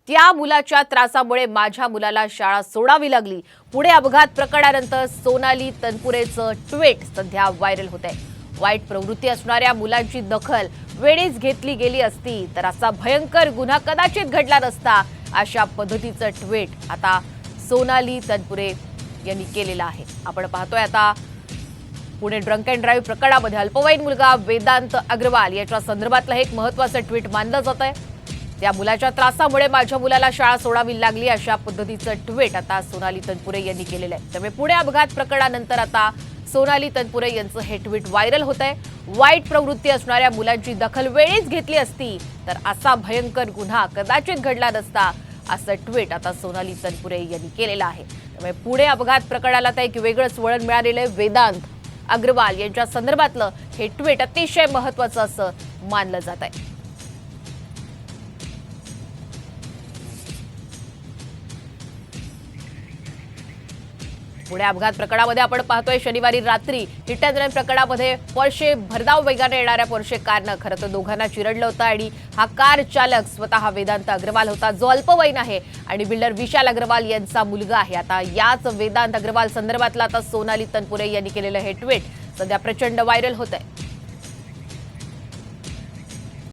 त्या मुलाच्या त्रासामुळे माझ्या मुलाला शाळा सोडावी लागली। पुणे अपघात प्रकरणानंतर सोनाली तनपुरेचं ट्विट सध्या व्हायरल होतंय। वाईट प्रवृत्ती असणाऱ्या मुलांची दखल वेळीच घेतली गेली असती तर असा भयंकर गुन्हा कदाचित घडला नसता, अशा पद्धतीचं ट्विट आता सोनाली तनपुरे यांनी केलेलं आहे। आपण पाहतोय आता पुणे ड्रंक अँड ड्राईव्ह प्रकरणामध्ये अल्पवयीन मुलगा वेदांत अग्रवाल याच्या संदर्भातलं एक महत्त्वाचं ट्विट मानलं जात आहे। त्या मुलाच्या त्रासामुळे माझ्या मुलाला शाळा सोडावी लागली, अशा पद्धतीचं ट्विट आता सोनाली तनपुरे यांनी केलेलं आहे। त्यामुळे पुणे अपघात प्रकरणानंतर आता सोनाली तनपुरे यांचं हे ट्विट व्हायरल होत आहे। वाईट प्रवृत्ती असणाऱ्या मुलांची दखल वेळीच घेतली असती तर असा भयंकर गुन्हा कदाचित घडला नसता, असं ट्विट आता सोनाली तनपुरे यांनी केलेलं आहे। त्यामुळे पुणे अपघात प्रकरणाला आता एक वेगळंच वळण मिळालेलं आहे। वेदांत अग्रवाल यांच्या संदर्भातलं हे ट्विट अतिशय महत्त्वाचं असं मानलं जात आहे। पुणे अपघात प्रकरणामध्ये आपण पाहतोय शनिवारी रात्री हिट अँड रन प्रकरणामध्ये पोर्शे भरधाव वेगाने येणाऱ्या पोर्शे कारनं खरं तर दोघांना चिरडलं होतं आणि हा कार चालक स्वतः वेदांत अग्रवाल होता, जो अल्पवयीन आहे आणि बिल्डर विशाल अग्रवाल यांचा मुलगा आहे। आता याच वेदांत अग्रवाल संदर्भातला आता सोनाली तनपुरे यांनी केलेलं हे ट्विट सध्या प्रचंड व्हायरल होत आहे।